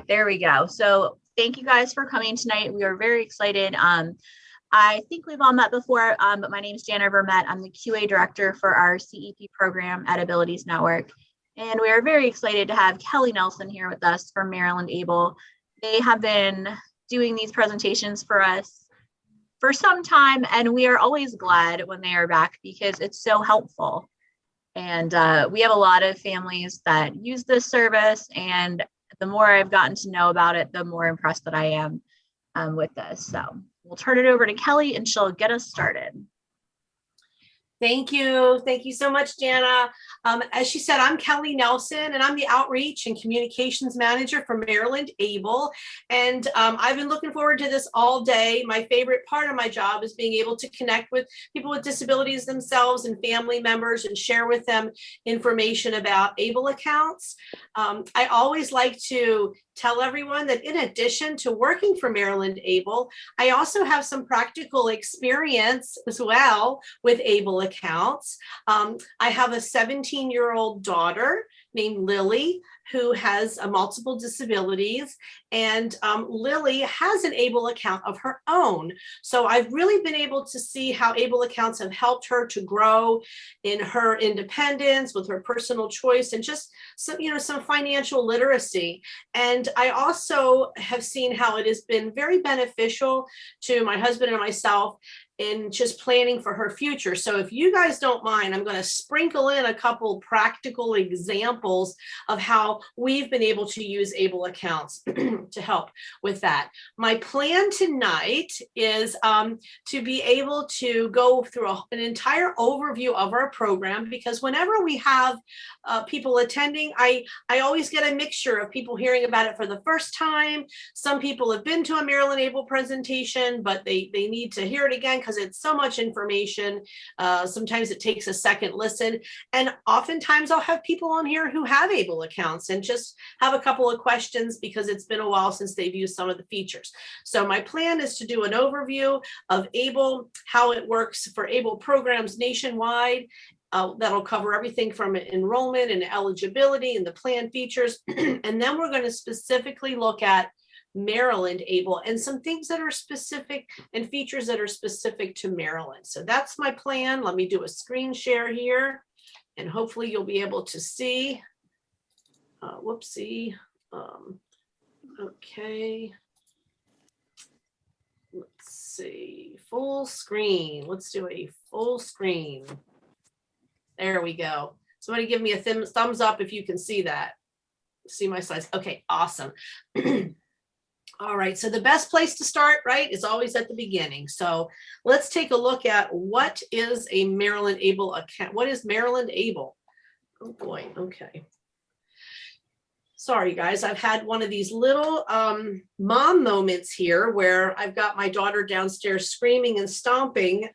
there we go. So thank you guys for coming tonight. We are very excited. I think we've all met before, but my name is Jana Vermette. I'm the QA director for our CEP program at Abilities Network. And we are very excited to have Kelly Nelson here with us from Maryland Able. They have been doing these presentations for us for some time, and we are always glad when they are back because it's so helpful. And we have a lot of families that use this service, and the more I've gotten to know about it, the more impressed that I am with this. So we'll turn it over to Kelly and she'll get us started. Thank you. Thank you so much, Jana. As she said, I'm Kelly Nelson, and I'm the Outreach and Communications Manager for Maryland Able. And I've been looking forward to this all day. My favorite part of my job is being able to connect with people with disabilities themselves and family members and share with them information about Able accounts. I always like to tell everyone that in addition to working for Maryland Able, I also have some practical experience as well with Able accounts. I have a 17-year-old daughter named Lily who has multiple disabilities, and Lily has an Able account of her own. So I've really been able to see how Able accounts have helped her to grow in her independence with her personal choice and just some financial literacy. And I also have seen how it has been very beneficial to my husband and myself in just planning for her future. So if you guys don't mind, I'm going to sprinkle in a couple practical examples of how we've been able to use Able accounts to help with that. My plan tonight is to be able to go through an entire overview of our program, because whenever we have people attending, I always get a mixture of people hearing about it for the first time. Some people have been to a Maryland Able presentation, but they need to hear it again because it's so much information. Sometimes it takes a second listen. And oftentimes I'll have people on here who have Able accounts and just have a couple of questions because it's been a while since they've used some of the features. So my plan is to do an overview of Able, how it works for Able programs nationwide. That'll cover everything from enrollment and eligibility and the plan features. And then we're going to specifically look at Maryland Able and some things that are specific and features that are specific to Maryland. So that's my plan. Let me do a screen share here and hopefully you'll be able to see. Whoopsie. Okay. Let's see. Full screen. Let's do a full screen. There we go. Somebody give me a thumbs up if you can see that. See my slides. Okay, awesome. All right, so the best place to start, right, is always at the beginning. So let's take a look at what is a Maryland Able account. What is Maryland Able? Oh boy, okay. Sorry, guys, I've had one of these little mom moments here where I've got my daughter downstairs screaming and stomping,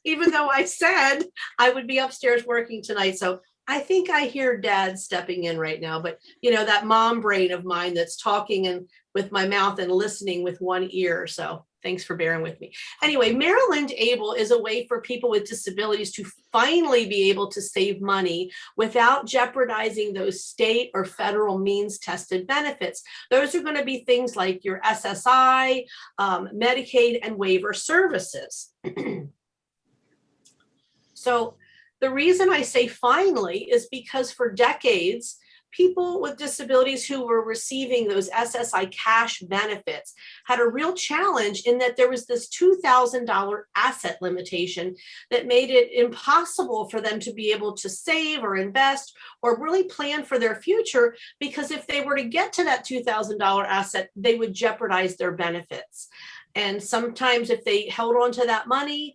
even though I said I would be upstairs working tonight. So I think I hear dad stepping in right now, but that mom brain of mine that's talking and with my mouth and listening with one ear. So thanks for bearing with me. Anyway, Maryland Able is a way for people with disabilities to finally be able to save money without jeopardizing those state or federal means tested benefits. Those are going to be things like your SSI, Medicaid, and waiver services. So the reason I say finally is because for decades, people with disabilities who were receiving those SSI cash benefits had a real challenge in that there was this $2,000 asset limitation that made it impossible for them to be able to save or invest or really plan for their future, because if they were to get to that $2,000 asset, they would jeopardize their benefits. And sometimes if they held on to that money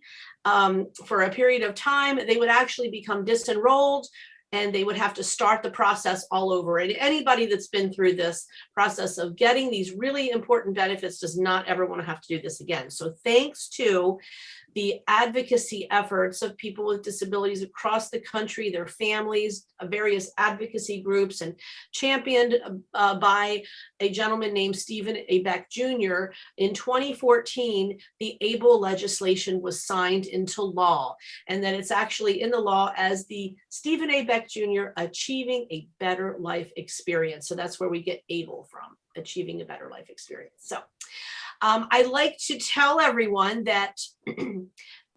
for a period of time, they would actually become disenrolled, and they would have to start the process all over. And anybody that's been through this process of getting these really important benefits does not ever want to have to do this again. So thanks to the advocacy efforts of people with disabilities across the country, their families, various advocacy groups, and championed by a gentleman named Stephen A. Beck Jr. In 2014, the ABLE legislation was signed into law, and that it's actually in the law as the Stephen A. Beck Jr. Achieving a Better Life Experience. So that's where we get ABLE from, Achieving a Better Life Experience. So I like to tell everyone that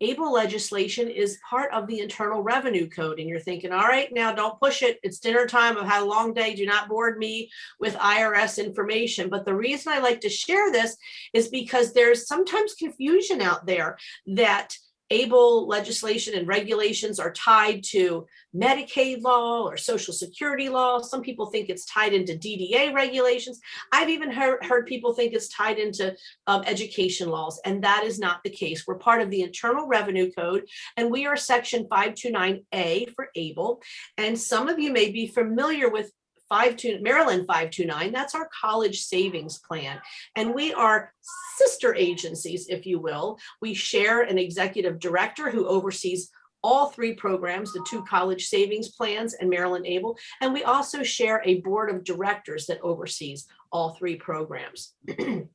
ABLE legislation is part of the Internal Revenue Code. And you're thinking, all right, now don't push it. It's dinner time. I've had a long day. Do not board me with IRS information. But the reason I like to share this is because there's sometimes confusion out there that ABLE legislation and regulations are tied to Medicaid law or Social Security law. Some people think it's tied into DDA regulations. I've even heard people think it's tied into education laws, and that is not the case. We're part of the Internal Revenue Code, and we are Section 529A for ABLE. And some of you may be familiar with Maryland 529, that's our college savings plan. And we are sister agencies, if you will. We share an executive director who oversees all three programs, the two college savings plans and Maryland ABLE. And we also share a board of directors that oversees all three programs. The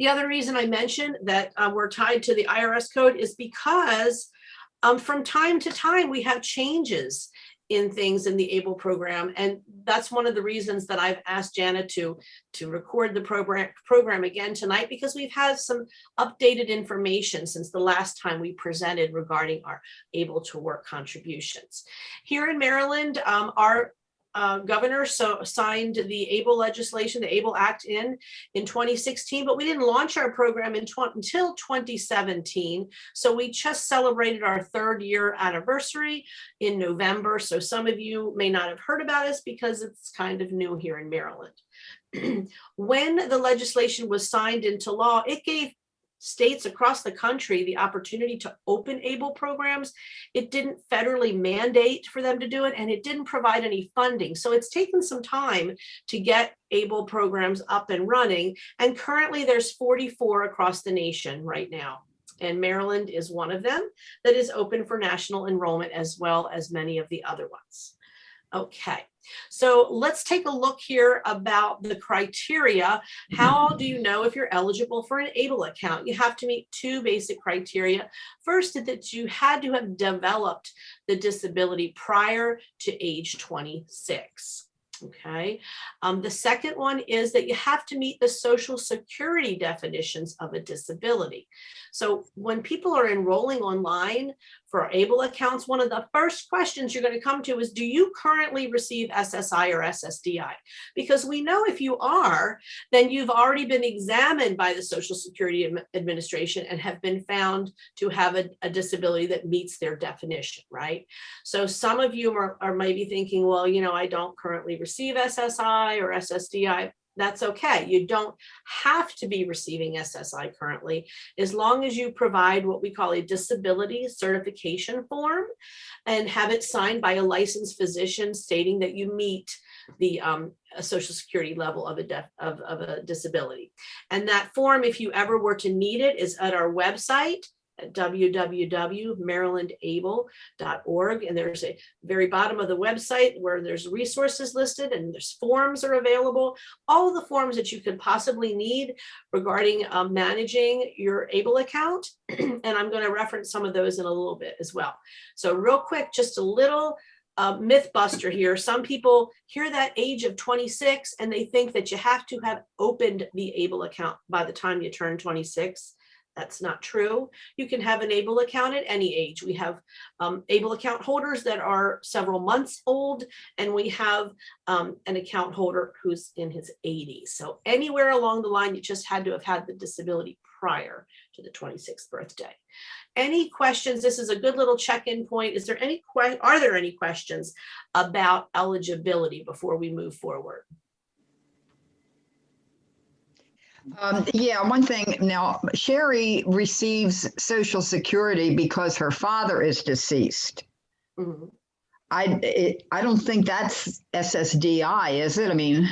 other reason I mentioned that we're tied to the IRS code is because from time to time we have changes in things in the ABLE program. And that's one of the reasons that I've asked Jana to record the program again tonight, because we've had some updated information since the last time we presented regarding our Able to Work contributions. Here in Maryland, our governor signed the ABLE legislation, the ABLE Act in 2016, but we didn't launch our program until 2017. So we just celebrated our 3rd year anniversary in November. So some of you may not have heard about us because it's kind of new here in Maryland. When the legislation was signed into law, it gave states across the country the opportunity to open ABLE programs. It didn't federally mandate for them to do it, and it didn't provide any funding. So it's taken some time to get ABLE programs up and running. And currently there's 44 across the nation right now. And Maryland is one of them that is open for national enrollment, as well as many of the other ones. Okay, so let's take a look here about the criteria. How do you know if you're eligible for an ABLE account? You have to meet 2 basic criteria. First, that you had to have developed the disability prior to age 26. Okay. The second one is that you have to meet the Social Security definitions of a disability. So when people are enrolling online for ABLE accounts, one of the first questions you're going to come to is, do you currently receive SSI or SSDI? Because we know if you are, then you've already been examined by the Social Security Administration and have been found to have a disability that meets their definition, right? So some of you are maybe thinking, well, you know, I don't currently receive SSI or SSDI. That's okay. You don't have to be receiving SSI currently, as long as you provide what we call a disability certification form and have it signed by a licensed physician stating that you meet the Social Security level of a disability. And that form, if you ever were to need it, is at our website at www.marylandable.org. And there's a very bottom of the website where there's resources listed and there's forms are available. All of the forms that you could possibly need regarding managing your ABLE account. And I'm going to reference some of those in a little bit as well. So real quick, just a little myth buster here. Some people hear that age of 26 and they think that you have to have opened the ABLE account by the time you turn 26. That's not true. You can have an ABLE account at any age. We have ABLE account holders that are several months old, and we have an account holder who's in his 80s. So anywhere along the line, you just had to have had the disability prior to the 26th birthday. Any questions? This is a good little check-in point. Are there any questions about eligibility before we move forward? Yeah, one thing now, Sherry receives Social Security because her father is deceased. Mm-hmm. I don't think that's SSDI, is it? I mean,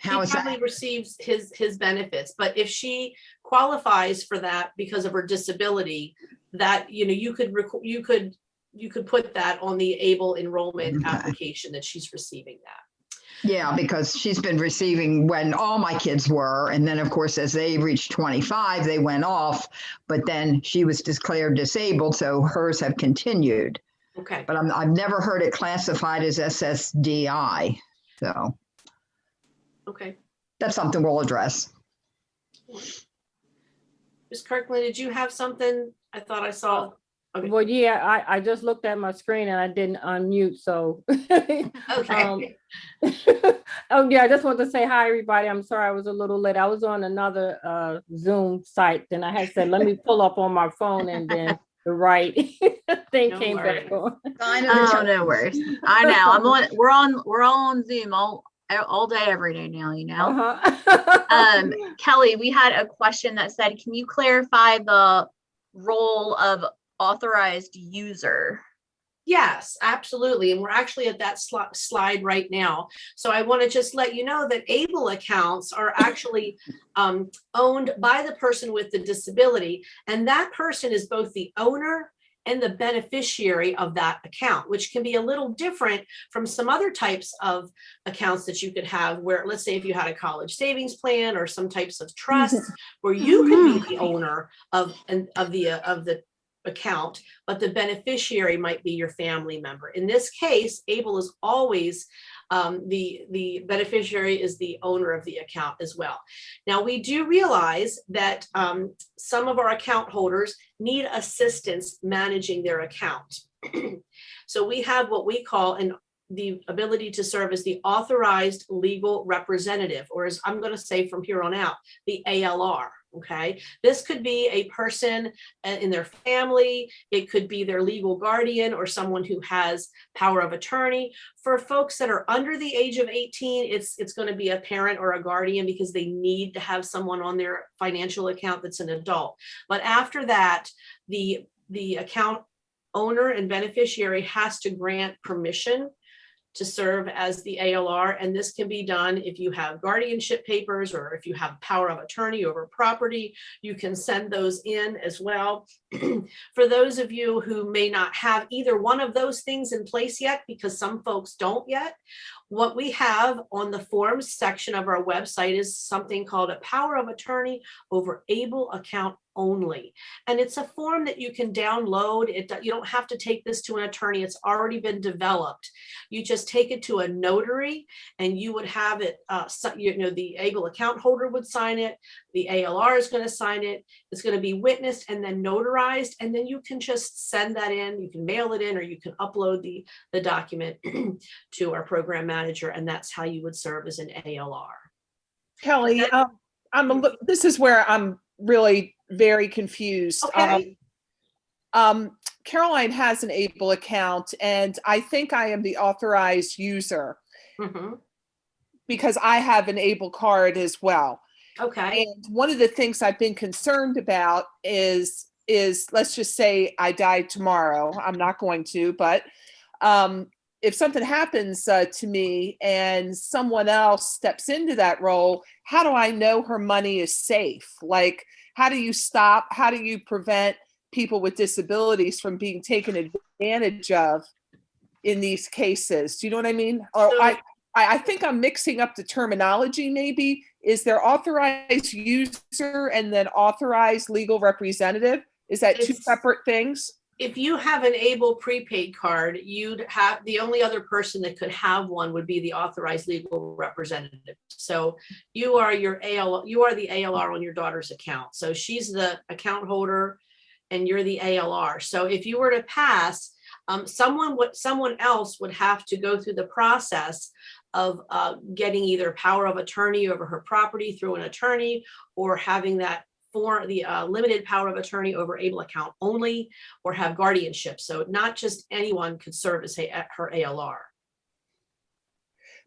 How he is probably that? receives his benefits, but if she qualifies for that because of her disability, that, you know, you could put that on the ABLE enrollment Okay. application that she's receiving that. Yeah, because she's been receiving when all my kids were. And then, of course, as they reached 25, they went off. But then she was declared disabled, so hers have continued. Okay, But I've never heard it classified as SSDI. So okay. that's something we'll address. Ms. Kirkland, did you have something? I thought I saw. Okay. Well, yeah, I just looked at my screen and I didn't unmute, so. Okay. Oh, yeah, I just want to say hi, everybody. I'm sorry I was a little late. I was on another Zoom site, then I had said, let me pull up on my phone, and then the right thing No came back worries. on. Sign of the Oh, times. no worries. I know. We're all on Zoom all day, every day now, you know? Uh-huh. Kelly, we had a question that said, can you clarify the role of authorized user? Yes, absolutely. And we're actually at that slide right now. So I want to just let you know that ABLE accounts are actually owned by the person with the disability. And that person is both the owner and the beneficiary of that account, which can be a little different from some other types of accounts that you could have, where, let's say, if you had a college savings plan or some types of trusts where you could be the owner of the account, but the beneficiary might be your family member. In this case, ABLE is always the beneficiary is the owner of the account as well. Now, we do realize that some of our account holders need assistance managing their account. So we have what we call the ability to serve as the authorized legal representative, or as I'm going to say from here on out, the ALR. Okay, this could be a person in their family. It could be their legal guardian or someone who has power of attorney. For folks that are under the age of 18, it's going to be a parent or a guardian, because they need to have someone on their financial account that's an adult. But after that, the account owner and beneficiary has to grant permission to serve as the ALR. And this can be done if you have guardianship papers, or if you have power of attorney over property, you can send those in as well. For those of you who may not have either one of those things in place yet, because some folks don't yet, what we have on the forms section of our website is something called a power of attorney over ABLE account only. And it's a form that you can download. You don't have to take this to an attorney. It's already been developed. You just take it to a notary, and you would have it, the ABLE account holder would sign it. The ALR is going to sign it. It's going to be witnessed and then notarized. And then you can just send that in. You can mail it in, or you can upload the document to our program manager. And that's how you would serve as an ALR. Kelly, this is where I'm really very confused. Okay. Caroline has an ABLE account, and I think I am the authorized user Mhm. because I have an ABLE card as well. Okay. And one of the things I've been concerned about is let's just say I die tomorrow. I'm not going to, but if something happens to me and someone else steps into that role, how do I know her money is safe? Like, how do you prevent people with disabilities from being taken advantage of in these cases? Do you know what I mean? Or So- I think I'm mixing up the terminology maybe. Is there authorized user and then authorized legal representative? Is that two It's- separate things? If you have an ABLE prepaid card, you'd have, the only other person that could have one would be the authorized legal representative. So you are the ALR on your daughter's account. So she's the account holder and you're the ALR. So if you were to pass, someone else would have to go through the process of getting either power of attorney over her property through an attorney, or having that for the limited power of attorney over ABLE account only, or have guardianship. So not just anyone could serve as her ALR.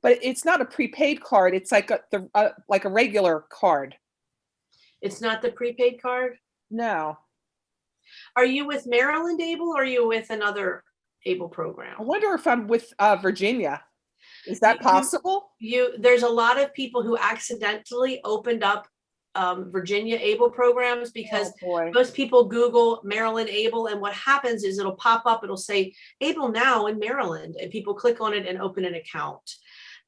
But it's not a prepaid card. It's like a regular card. It's not the prepaid card? No. Are you with Maryland ABLE, or are you with another ABLE program? I wonder if I'm with Virginia. Is that You- possible? There's a lot of people who accidentally opened up Virginia ABLE programs because Oh, boy. most people Google Maryland ABLE, and what happens is it'll pop up, it'll say ABLE now in Maryland, and people click on it and open an account.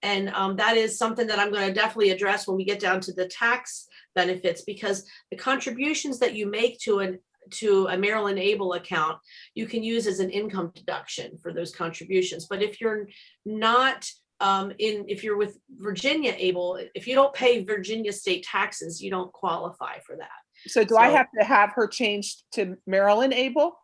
And that is something that I'm going to definitely address when we get down to the tax benefits, because the contributions that you make to a Maryland ABLE account, you can use as an income deduction for those contributions. But if you're not if you're with Virginia ABLE, if you don't pay Virginia state taxes, you don't qualify for that. So do I So- have to have her changed to Maryland ABLE?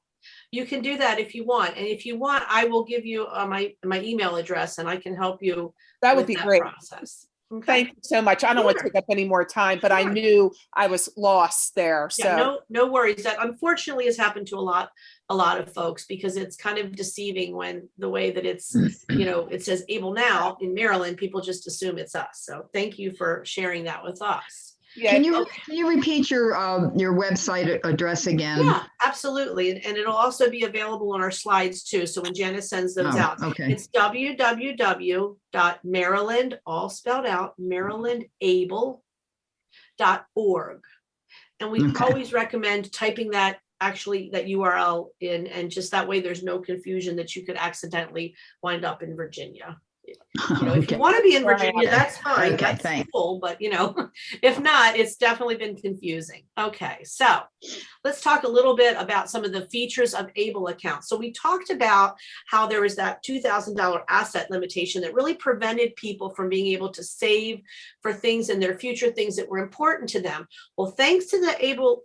You can do that if you want. And if you want, I will give you my email address and I can help you That would with be great. process. Okay. Thank you so much. I don't want to Sure. take up any more time, but I Sure. knew I was lost there. Yeah, So no worries. That unfortunately has happened to a lot of folks, because it's kind of deceiving when the way that it's, it says ABLE now in Maryland, people just assume it's us. So thank you for sharing that with us. yeah, Can you repeat your website address again? Yeah, absolutely. And it'll also be available on our slides too. So when Janice sends those Oh, out, okay. it's www.maryland, all spelled out, marylandable.org. And we Okay. always recommend typing that URL in, and just that way there's no confusion that you could accidentally wind up in Virginia. If Okay. you want to be in Right. Virginia, that's fine. Okay, That's thanks. cool. But if not, it's definitely been confusing. Okay, so let's talk a little bit about some of the features of ABLE accounts. So we talked about how there was that $2,000 asset limitation that really prevented people from being able to save for things in their future, things that were important to them. Well, thanks to the ABLE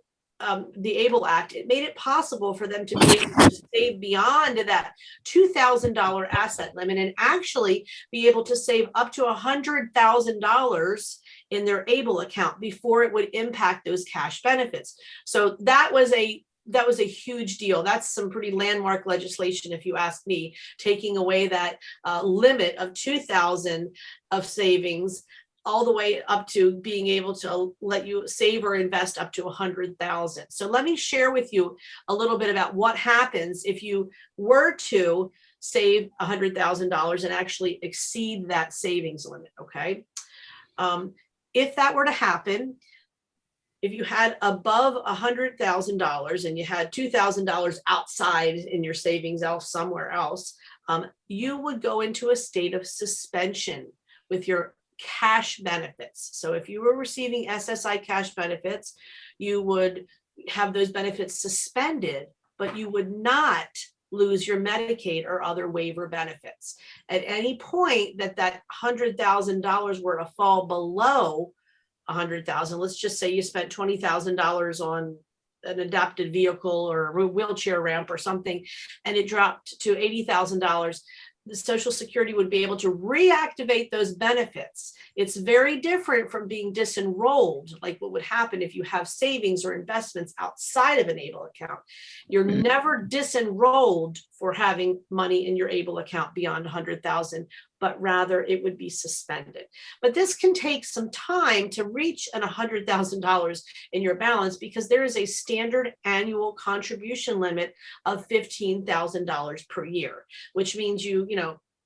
Act, it made it possible for them to be able to save beyond that $2,000 asset limit and actually be able to save up to $100,000 in their ABLE account before it would impact those cash benefits. So that was a huge deal. That's some pretty landmark legislation, if you ask me, taking away that limit of 2,000 of savings all the way up to being able to let you save or invest up to 100,000. So let me share with you a little bit about what happens if you were to save $100,000 and actually exceed that savings limit. Okay. If that were to happen, if you had above $100,000 and you had $2,000 outside in your savings else somewhere else, you would go into a state of suspension with your cash benefits. So if you were receiving SSI cash benefits, you would have those benefits suspended, but you would not lose your Medicaid or other waiver benefits. At any point that $100,000 were to fall below $100,000, let's just say you spent $20,000 on an adapted vehicle or a wheelchair ramp or something, and it dropped to $80,000, the Social Security would be able to reactivate those benefits. It's very different from being disenrolled, like what would happen if you have savings or investments outside of an ABLE account. You're never disenrolled for having money in your ABLE account beyond 100,000, but rather it would be suspended. But this can take some time to reach an $100,000 in your balance, because there is a standard annual contribution limit of $15,000 per year, which means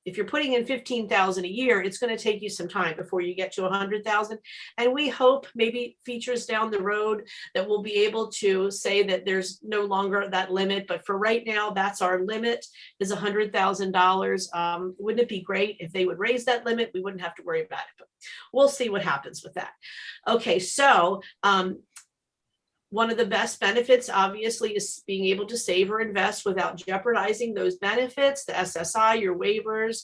if you're putting in $15,000 a year, it's going to take you some time before you get to $100,000. And we hope maybe features down the road that we'll be able to say that there's no longer that limit. But for right now, that's our limit, is $100,000. Wouldn't it be great if they would raise that limit? We wouldn't have to worry about it, but we'll see what happens with that. Okay, so one of the best benefits, obviously, is being able to save or invest without jeopardizing those benefits, the SSI, your waivers,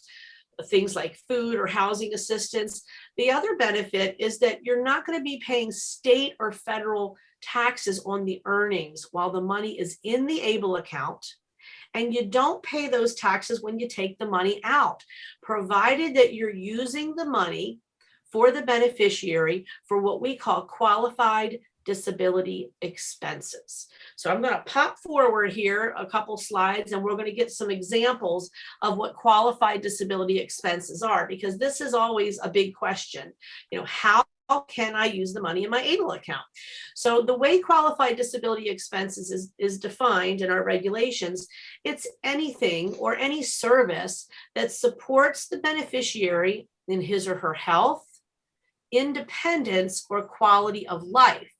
things like food or housing assistance. The other benefit is that you're not going to be paying state or federal taxes on the earnings while the money is in the ABLE account. And you don't pay those taxes when you take the money out, provided that you're using the money for the beneficiary for what we call qualified disability expenses. So I'm going to pop forward here a couple slides, and we're going to get some examples of what qualified disability expenses are, because this is always a big question. How can I use the money in my ABLE account? So the way qualified disability expenses is defined in our regulations, it's anything or any service that supports the beneficiary in his or her health, independence, or quality of life.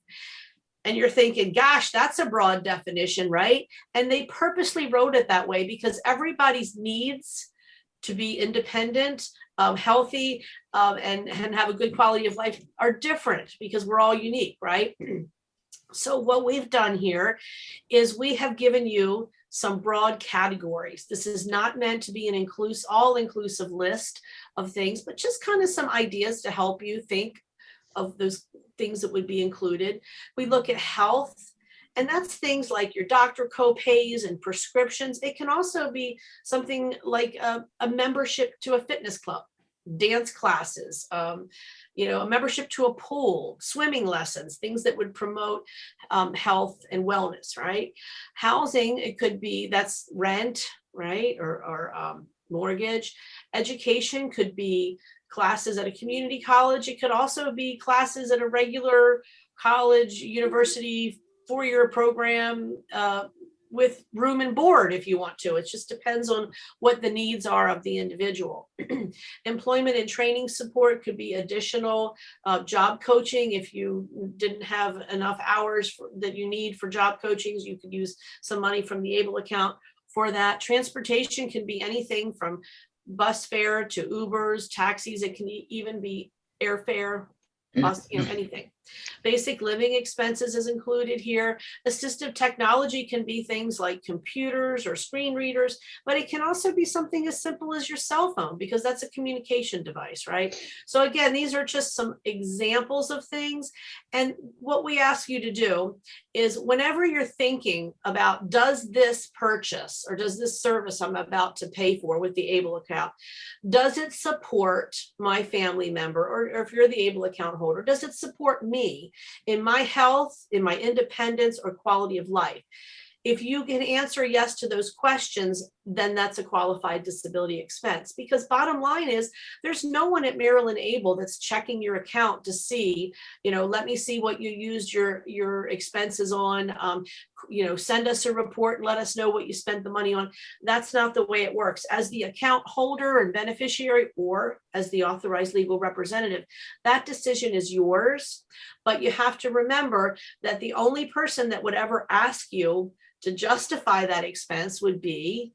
And you're thinking, gosh, that's a broad definition, right? And they purposely wrote it that way because everybody's needs to be independent, healthy, and have a good quality of life are different because we're all unique, right? So what we've done here is we have given you some broad categories. This is not meant to be an all-inclusive list of things, but just kind of some ideas to help you think of those things that would be included. We look at health, and that's things like your doctor co-pays and prescriptions. It can also be something like a membership to a fitness club, dance classes, a membership to a pool, swimming lessons, things that would promote health and wellness, right? Housing, it could be, that's rent, right? Or mortgage. Education could be classes at a community college. It could also be classes at a regular college, university, four-year program with room and board if you want to. It just depends on what the needs are of the individual. Employment and training support could be additional job coaching. If you didn't have enough hours that you need for job coachings, you could use some money from the ABLE account for that. Transportation can be anything from bus fare to Ubers, taxis. It can even be airfare, bus, anything. Basic living expenses is included here. Assistive technology can be things like computers or screen readers, but it can also be something as simple as your cell phone because that's a communication device, right? So again, these are just some examples of things. And what we ask you to do is whenever you're thinking about, does this purchase or does this service I'm about to pay for with the ABLE account, does it support my family member, or if you're the ABLE account holder, does it support me in my health, in my independence, or quality of life? If you can answer yes to those questions, then that's a qualified disability expense. Because bottom line is, there's no one at Maryland ABLE that's checking your account to see, let me see what you used your expenses on. Send us a report and let us know what you spent the money on. That's not the way it works. As the account holder and beneficiary, or as the authorized legal representative, that decision is yours. But you have to remember that the only person that would ever ask you to justify that expense would be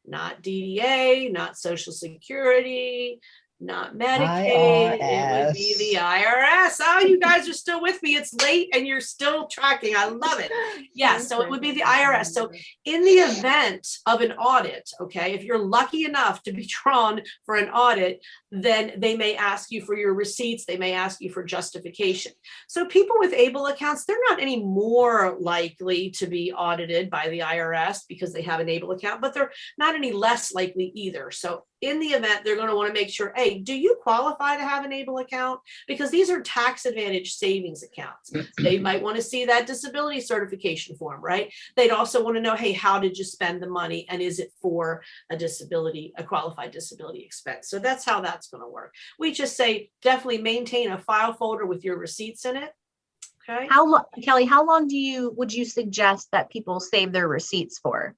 not DDA, not Social Security, not Medicaid. It would be the IRS. Oh, you guys are still with me. It's late and you're still tracking. I love it. Yeah, so it would be the IRS. So in the event of an audit, okay, if you're lucky enough to be drawn for an audit, then they may ask you for your receipts. They may ask you for justification. So people with ABLE accounts, they're not any more likely to be audited by the IRS because they have an ABLE account, but they're not any less likely either. So in the event, they're going to want to make sure, hey, do you qualify to have an ABLE account? Because these are tax advantage savings accounts. They might want to see that disability certification form, right? They'd also want to know, hey, how did you spend the money? And is it for a qualified disability expense? So that's how that's going to work. We just say, definitely maintain a file folder with your receipts in it. Okay. Kelly, how long would you suggest that people save their receipts for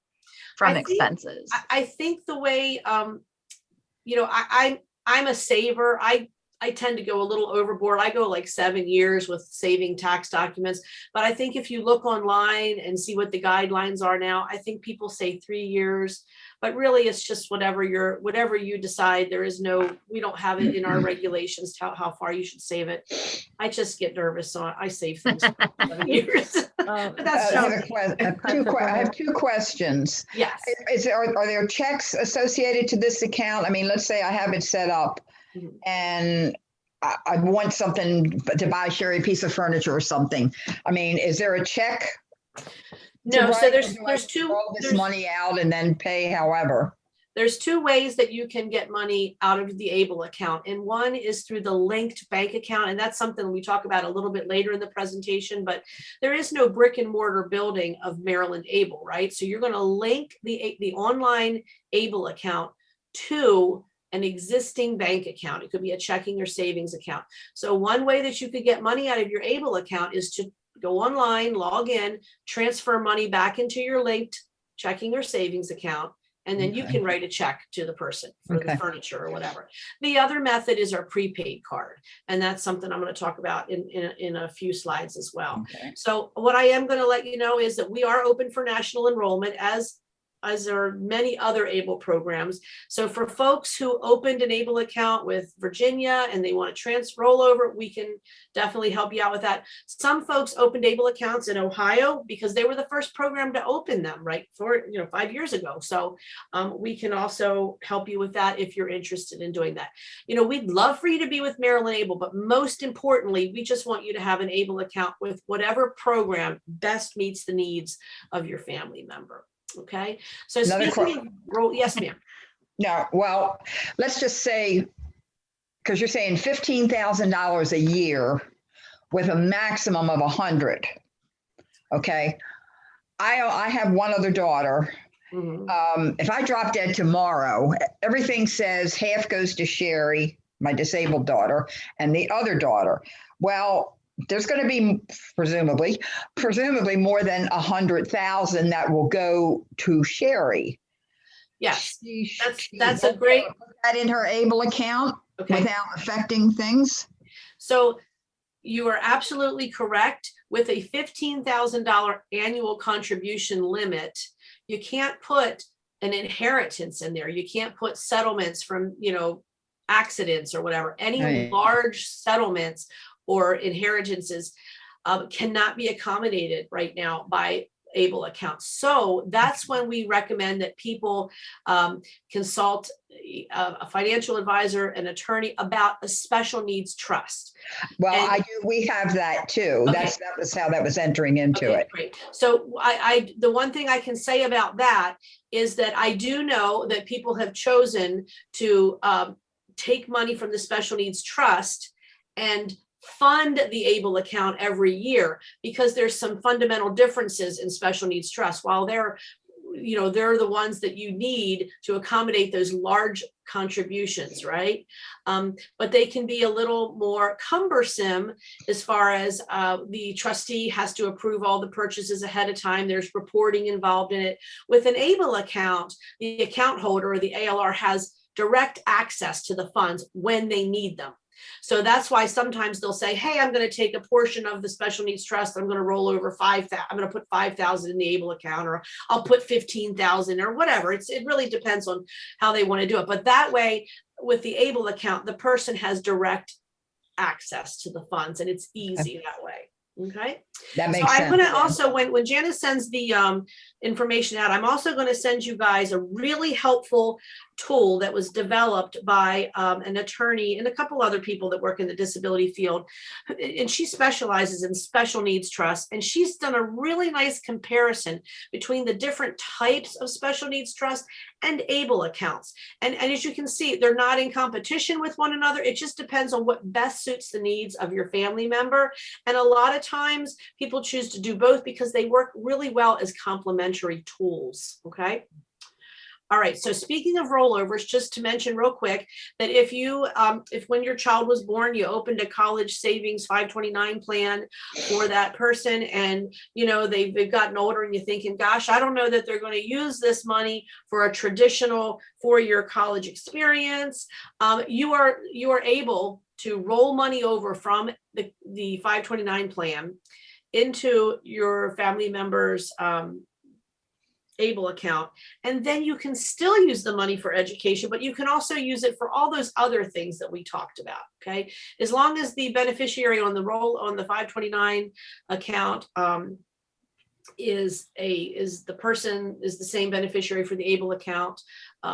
from expenses? I think the way, I'm a saver. I tend to go a little overboard. I go like 7 years with saving tax documents. But I think if you look online and see what the guidelines are now, I think people say 3 years. But really, it's just whatever you decide. We don't have it in our regulations how far you should save it. I just get nervous, so I save things for 7 years. But that's I have two questions. Yes. Are there checks associated to this account? I mean, let's say I have it set up and I want something to buy Sherry a piece of furniture or something. I mean, is there a check? No, so there's two. Roll this money out and then pay however. There's two ways that you can get money out of the ABLE account. And one is through the linked bank account. And that's something we talk about a little bit later in the presentation, but there is no brick and mortar building of Maryland ABLE, right? So you're going to link the online ABLE account to an existing bank account. It could be a checking or savings account. So one way that you could get money out of your ABLE account is to go online, log in, transfer money back into your linked checking or savings account, and then you Okay. can write a check to the person for the Okay. furniture or whatever. The other method is our prepaid card. And that's something I'm going to talk about in a few slides as well. Okay. So what I am going to let you know is that we are open for national enrollment, as are many other ABLE programs. So for folks who opened an ABLE account with Virginia and they want to roll over, we can definitely help you out with that. Some folks opened ABLE accounts in Ohio because they were the first program to open them, right, 5 years ago. So we can also help you with that if you're interested in doing that. We'd love for you to be with Maryland ABLE, but most importantly, we just want you to have an ABLE account with whatever program best meets the needs of your family member. Okay, so Another speaking of role, yes, ma'am. No, well, let's just say, because you're saying $15,000 a year with a maximum of 100. Okay. I have one other daughter. Mhm. If I drop dead tomorrow, everything says half goes to Sherry, my disabled daughter, and the other daughter. Well, there's going to be presumably more than 100,000 that will go to Sherry. Yes, She that's a won't be great. able to put that in her ABLE account Okay, without affecting things. so you are absolutely correct. With a $15,000 annual contribution limit, you can't put an inheritance in there. You can't put settlements from, accidents or whatever. Any Right. large settlements or inheritances cannot be accommodated right now by ABLE accounts. So that's when we recommend that people consult a financial advisor, an attorney about a special needs trust. Well, And- we have that too. Okay. That was how that was entering into Okay, it. great. So the one thing I can say about that is that I do know that people have chosen to take money from the special needs trust and fund the ABLE account every year, because there's some fundamental differences in special needs trust. While they're the ones that you need to accommodate those large contributions, right? But they can be a little more cumbersome as far as the trustee has to approve all the purchases ahead of time. There's reporting involved in it. With an ABLE account, the account holder or the ALR has direct access to the funds when they need them. So that's why sometimes they'll say, hey, I'm going to take a portion of the special needs trust. I'm going to roll over 5,000. I'm going to put 5,000 in the ABLE account, or I'll put 15,000 or whatever. It really depends on how they want to do it. But that way, with the ABLE account, the person has direct access to the funds, and it's easy that way. Okay. That So makes I'm sense. going to also, when Janice sends the information out, I'm also going to send you guys a really helpful tool that was developed by an attorney and a couple other people that work in the disability field. And she specializes in special needs trust. And she's done a really nice comparison between the different types of special needs trust and ABLE accounts. And as you can see, they're not in competition with one another. It just depends on what best suits the needs of your family member. And a lot of times people choose to do both because they work really well as complementary tools. Okay. All right, so speaking of rollovers, just to mention real quick that if when your child was born, you opened a college savings 529 plan for that person, and they've gotten older, and you're thinking, gosh, I don't know that they're going to use this money for a traditional 4-year college experience. You are able to roll money over from the 529 plan into your family member's ABLE account, and then you can still use the money for education, but you can also use it for all those other things that we talked about. Okay, as long as the beneficiary on the 529 account is the same beneficiary for the ABLE account,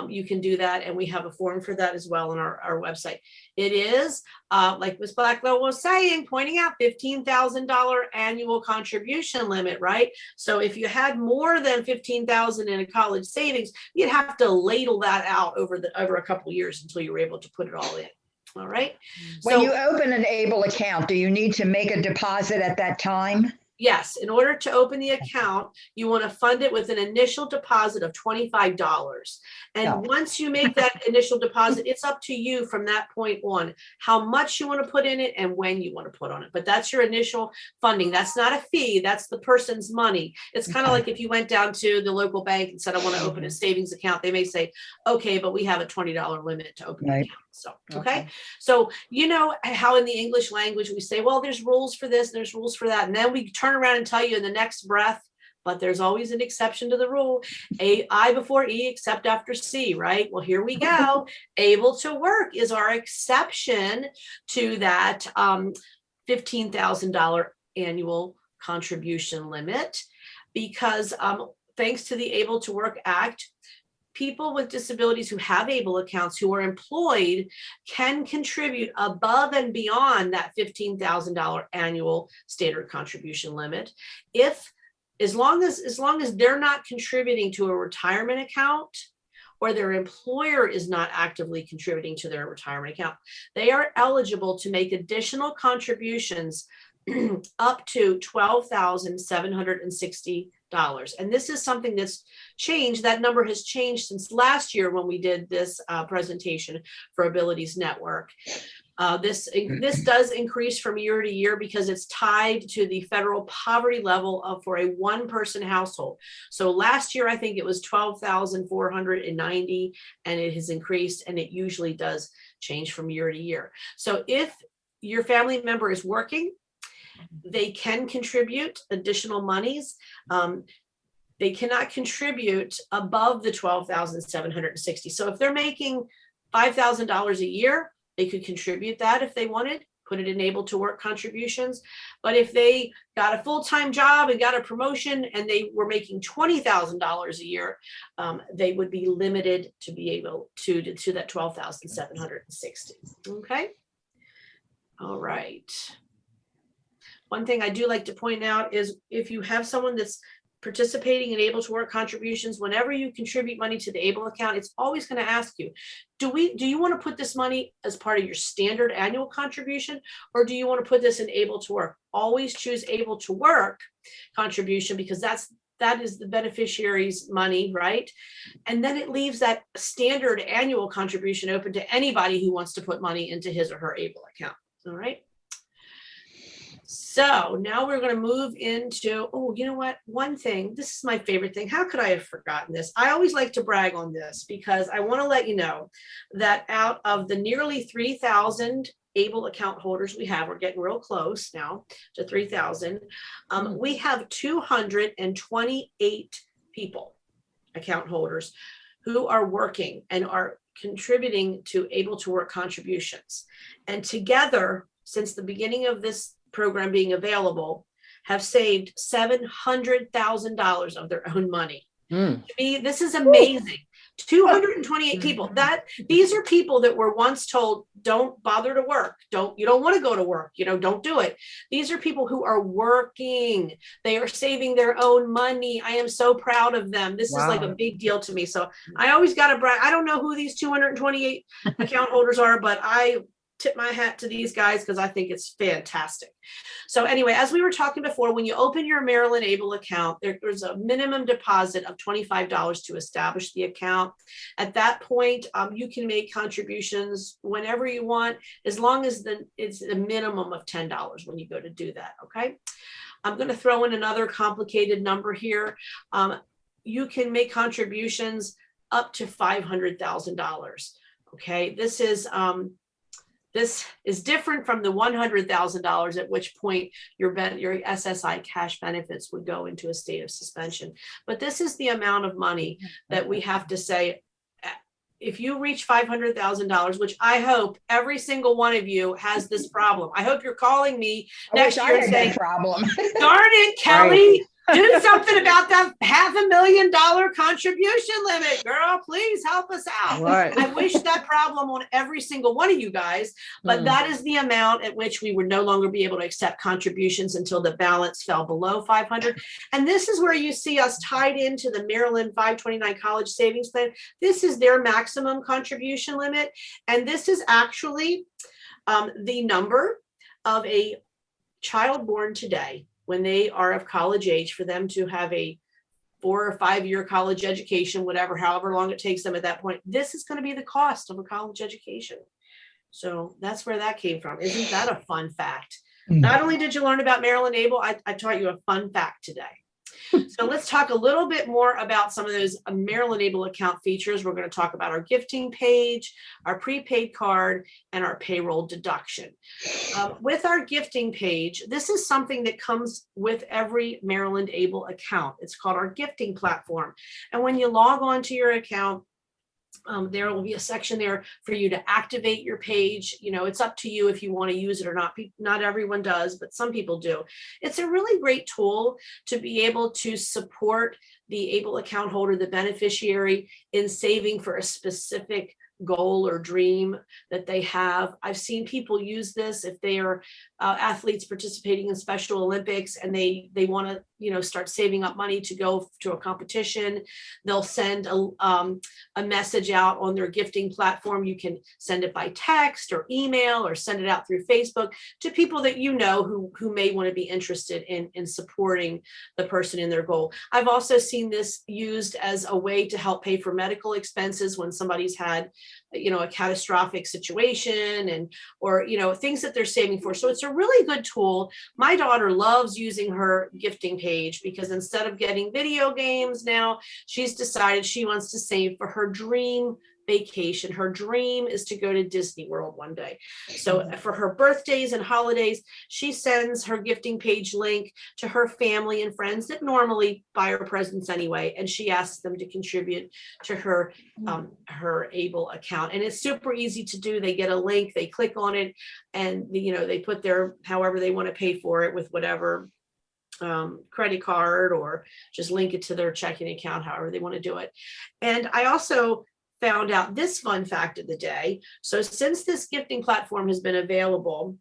you can do that, and we have a form for that as well on our website. It is like Ms. Blackwell was saying, pointing out $15,000 annual contribution limit, right? So if you had more than $15,000 in a college savings, you'd have to ladle that out over a couple of years until you were able to put it all in. All right. When you open an ABLE account, do you need to make a deposit at that time? Yes, in order to open the account, you want to fund it with an initial deposit of $25. And No. once you make that initial deposit, it's up to you from that point on how much you want to put in it and when you want to put on it. But that's your initial funding. That's not a fee. That's the person's money. It's kind of Okay. like if you went down to the local bank and said, I want to open a savings account, they may say, okay, but we have a $20 limit to open the Right. account. So, okay. So, you know how in the English language we say, well, there's rules for this, there's rules for that. And then we turn around and tell you in the next breath, but there's always an exception to the rule. I before E, except after C, right? Well, here we go. Able to work is our exception to that $15,000 annual contribution limit, because thanks to the Able to Work Act, people with disabilities who have ABLE accounts who are employed can contribute above and beyond that $15,000 annual standard contribution limit. As long as they're not contributing to a retirement account, or their employer is not actively contributing to their retirement account, they are eligible to make additional contributions up to $12,760. And this is something that's changed. That number has changed since last year when we did this presentation for Abilities Network. This does increase from year to year because it's tied to the federal poverty level for a one-person household. So last year, I think it was 12,490, and it has increased, and it usually does change from year to year. So if your family member is working, they can contribute additional monies. They cannot contribute above the $12,760. So if they're making $5,000 a year, they could contribute that if they wanted, put it in Able to Work contributions. But if they got a full-time job and got a promotion and they were making $20,000 a year, they would be limited to be able to that $12,760. Okay. All right. One thing I do like to point out is if you have someone that's participating in Able to Work contributions, whenever you contribute money to the ABLE account, it's always going to ask you, do you want to put this money as part of your standard annual contribution, or do you want to put this in Able to Work? Always choose Able to Work contribution, because that is the beneficiary's money, right? And then it leaves that standard annual contribution open to anybody who wants to put money into his or her ABLE account. All right. So now we're going to move into, oh, you know what? One thing, this is my favorite thing. How could I have forgotten this? I always like to brag on this because I want to let you know that out of the nearly 3,000 ABLE account holders we have, we're getting real close now to 3,000. We have 228 people, account holders, who are working and are contributing to Able to Work contributions. And together, since the beginning of this program being available, have saved $700,000 of their own money. To me, this is amazing. 228 people. These are people that were once told, don't bother to work. You don't want to go to work. Don't do it. These are people who are working. They are saving their own money. I am so proud of them. This is like a big deal to me. So I always got to brag. I don't know who these 228 account holders are, but I tip my hat to these guys because I think it's fantastic. So anyway, as we were talking before, when you open your Maryland ABLE account, there's a minimum deposit of $25 to establish the account. At that point, you can make contributions whenever you want, as long as it's a minimum of $10 when you go to do that, okay? I'm going to throw in another complicated number here. You can make contributions up to $500,000, okay? This is different from the $100,000, at which point your SSI cash benefits would go into a state of suspension. But this is the amount of money that we have to say, if you reach $500,000, which I hope every single one of you has this problem. I hope you're calling me next year and saying, problem. darn it, Kelly. Do something about that $500,000 contribution limit, girl. Please help us out. Right. I wish that problem on every single one of you guys, but that is the amount at which we would no longer be able to accept contributions until the balance fell below 500. And this is where you see us tied into the Maryland 529 College Savings Plan. This is their maximum contribution limit. And this is actually the number of a child born today when they are of college age, for them to have a 4 or 5 year college education, whatever, however long it takes them at that point. This is going to be the cost of a college education. So that's where that came from. Isn't that a fun fact? Not only did you learn about Maryland Able, I taught you a fun fact today. So let's talk a little bit more about some of those Maryland Able account features. We're going to talk about our gifting page, our prepaid card, and our payroll deduction. With our gifting page, this is something that comes with every Maryland Able account. It's called our gifting platform. And when you log on to your account, there will be a section there for you to activate your page. You know, it's up to you if you want to use it or not. Not everyone does, but some people do. It's a really great tool to be able to support the Able account holder, the beneficiary, in saving for a specific goal or dream that they have. I've seen people use this if they are athletes participating in Special Olympics and they want to, you know, start saving up money to go to a competition. They'll send a message out on their gifting platform. You can send it by text or email or send it out through Facebook to people that you know who may want to be interested in supporting the person in their goal. I've also seen this used as a way to help pay for medical expenses when somebody's had, you know, a catastrophic situation or, you know, things that they're saving for. So it's a really good tool. My daughter loves using her gifting page because instead of getting video games now, she's decided she wants to save for her dream vacation. Her dream is to go to Disney World one day. So for her birthdays and holidays, she sends her gifting page link to her family and friends that normally buy her presents anyway. And she asks them to contribute to her Able account. And it's super easy to do. They get a link, they click on it, and you know, they put their however they want to pay for it with whatever credit card, or just link it to their checking account, however they want to do it. And I also found out this fun fact of the day. So since this gifting platform has been available,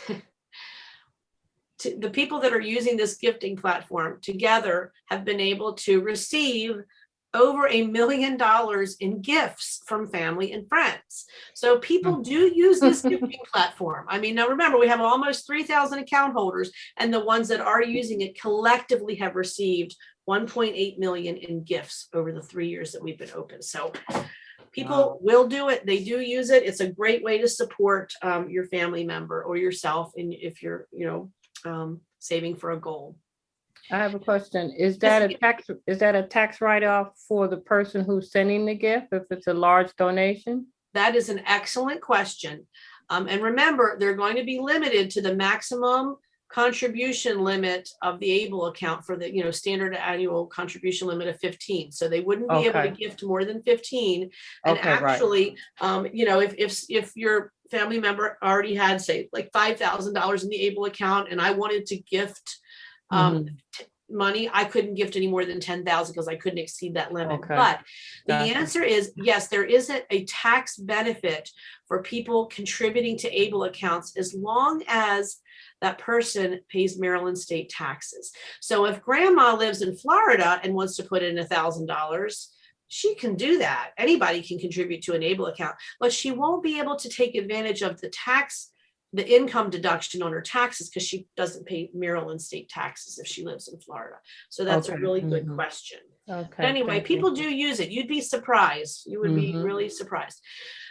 the people that are using this gifting platform together have been able to receive over $1 million in gifts from family and friends. So people do use this gifting platform. I mean, now remember, we have almost 3,000 account holders, and the ones that are using it collectively have received 1.8 million in gifts over the 3 years that we've been open. So people will do it. They do use it. It's a great way to support your family member or yourself, and if you're, you know, saving for a goal. I have a question. Is that a tax write-off for the person who's sending the gift if it's a large donation? That is an excellent question. And remember, they're going to be limited to the maximum contribution limit of the Able account for the, you know, standard annual contribution limit of 15. So they wouldn't be able to gift more than 15. And actually, you know, if your family member already had, say, like $5,000 in the Able account, and I wanted to gift money, I couldn't gift any more than 10,000 because I couldn't exceed that limit. But the answer is yes, there isn't a tax benefit for people contributing to Able accounts as long as that person pays Maryland state taxes. So if grandma lives in Florida and wants to put in $1,000, she can do that. Anybody can contribute to an Able account, but she won't be able to take advantage of the income deduction on her taxes because she doesn't pay Maryland state taxes if she lives in Florida. So that's a really good question. But anyway, people do use it. You'd be surprised. You would be really surprised.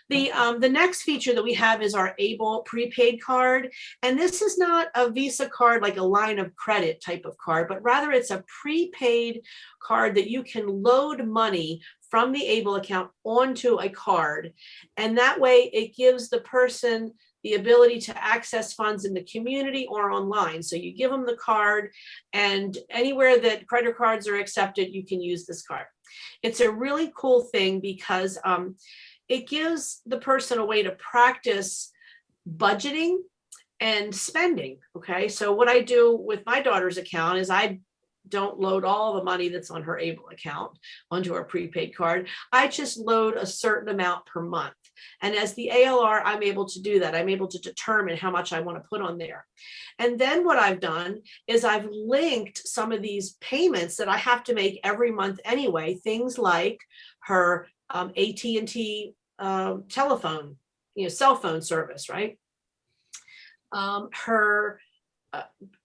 The next feature that we have is our Able prepaid card. And this is not a Visa card like a line of credit type of card, but rather it's a prepaid card that you can load money from the Able account onto a card. And that way it gives the person the ability to access funds in the community or online. So you give them the card, and anywhere that credit cards are accepted, you can use this card. It's a really cool thing because it gives the person a way to practice budgeting and spending. Okay, so what I do with my daughter's account is I don't load all the money that's on her Able account onto her prepaid card. I just load a certain amount per month. And as the ALR, I'm able to do that. I'm able to determine how much I want to put on there. And then what I've done is I've linked some of these payments that I have to make every month anyway, things like her AT&T telephone, you know, cell phone service, right? Her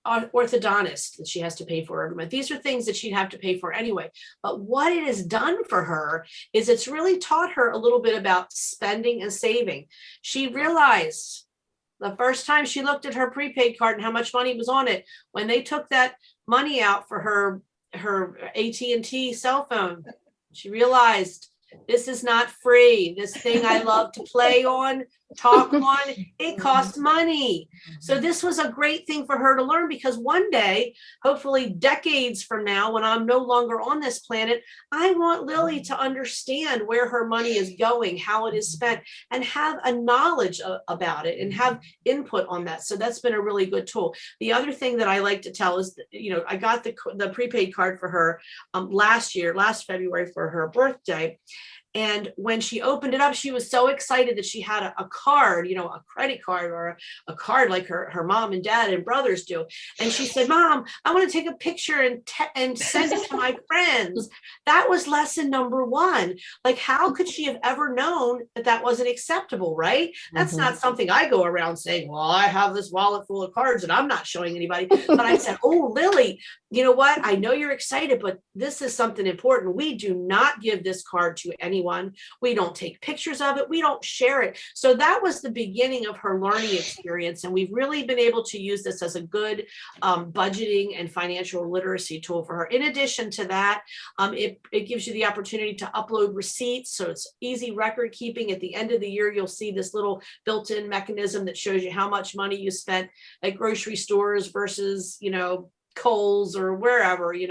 orthodontist that she has to pay for every month. These are things that she'd have to pay for anyway. But what it has done for her is it's really taught her a little bit about spending and saving. She realized the first time she looked at her prepaid card and how much money was on it, when they took that money out for her AT&T cell phone, she realized this is not free. This thing I love to play on, talk on, it costs money. So this was a great thing for her to learn, because one day, hopefully decades from now, when I'm no longer on this planet, I want Lily to understand where her money is going, how it is spent, and have a knowledge about it and have input on that. So that's been a really good tool. The other thing that I like to tell is, I got the prepaid card for her last February for her birthday. And when she opened it up, she was so excited that she had a card, a credit card or a card like her mom and dad and brothers do. And she said, Mom, I want to take a picture and send it to my friends. That was lesson number one. Like, how could she have ever known that that wasn't acceptable, right? That's not something I go around saying, well, I have this wallet full of cards and I'm not showing anybody. But I said, oh, Lily, you know what? I know you're excited, but this is something important. We do not give this card to anyone. We don't take pictures of it. We don't share it. So that was the beginning of her learning experience. And we've really been able to use this as a good budgeting and financial literacy tool for her. In addition to that, it gives you the opportunity to upload receipts. So it's easy record keeping. At the end of the year, you'll see this little built-in mechanism that shows you how much money you spent at grocery stores versus, Kohl's or wherever, it